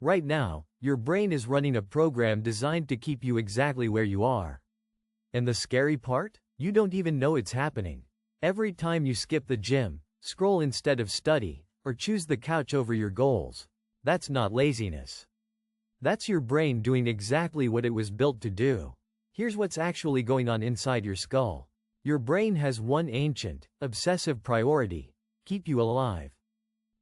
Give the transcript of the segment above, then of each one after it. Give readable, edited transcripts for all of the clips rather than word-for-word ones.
Right now, your brain is running a program designed to keep you exactly where you are. And the scary part? You don't even know it's happening. Every time you skip the gym, scroll instead of study, or choose the couch over your goals, that's not laziness. That's your brain doing exactly what it was built to do. Here's what's actually going on inside your skull. Your brain has one ancient, obsessive priority: keep you alive.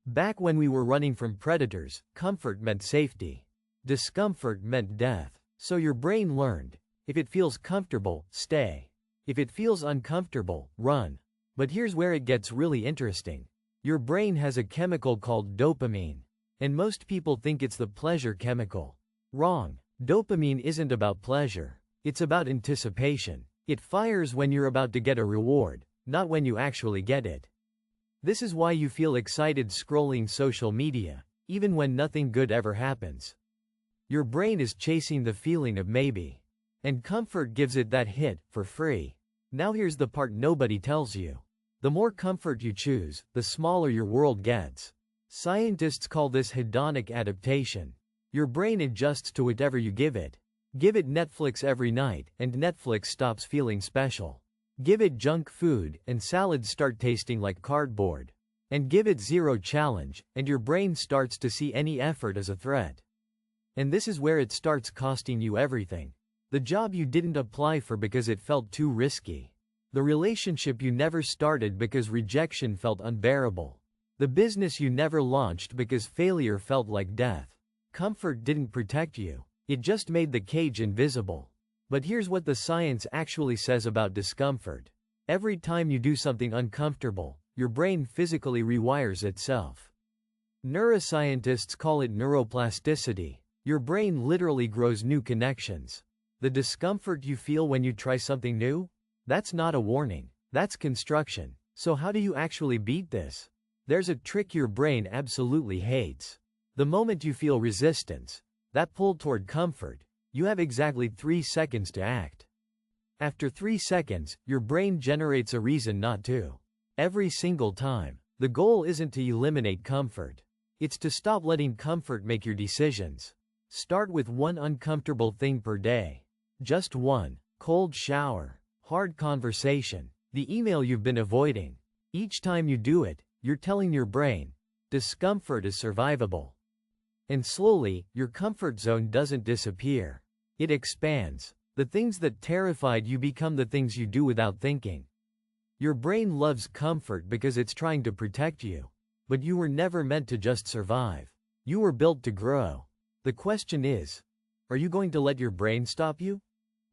Back when we were running from predators, comfort meant safety. Discomfort meant death. So your brain learned, if it feels comfortable, stay. If it feels uncomfortable, run. But here's where it gets really interesting. Your brain has a chemical called dopamine. And most people think it's the pleasure chemical. Wrong. Dopamine isn't about pleasure. It's about anticipation. It fires when you're about to get a reward, not when you actually get it. This is why you feel excited scrolling social media, even when nothing good ever happens. Your brain is chasing the feeling of maybe. And comfort gives it that hit, for free. Now here's the part nobody tells you. The more comfort you choose, the smaller your world gets. Scientists call this hedonic adaptation. Your brain adjusts to whatever you give it. Give it Netflix every night, and Netflix stops feeling special. Give it junk food, and salads start tasting like cardboard. And give it zero challenge, and your brain starts to see any effort as a threat. And this is where it starts costing you everything. The job you didn't apply for because it felt too risky. The relationship you never started because rejection felt unbearable. The business you never launched because failure felt like death. Comfort didn't protect you. It just made the cage invisible. But here's what the science actually says about discomfort. Every time you do something uncomfortable, your brain physically rewires itself. Neuroscientists call it neuroplasticity. Your brain literally grows new connections. The discomfort you feel when you try something new? That's not a warning. That's construction. So how do you actually beat this? There's a trick your brain absolutely hates. The moment you feel resistance, that pull toward comfort, you have exactly 3 seconds to act. After 3 seconds, your brain generates a reason not to. Every single time. The goal isn't to eliminate comfort. It's to stop letting comfort make your decisions. Start with one uncomfortable thing per day. Just one. Cold shower. Hard conversation. The email you've been avoiding. Each time you do it, you're telling your brain, discomfort is survivable. And slowly, your comfort zone doesn't disappear. It expands. The things that terrified you become the things you do without thinking. Your brain loves comfort because it's trying to protect you. But you were never meant to just survive. You were built to grow. The question is, are you going to let your brain stop you?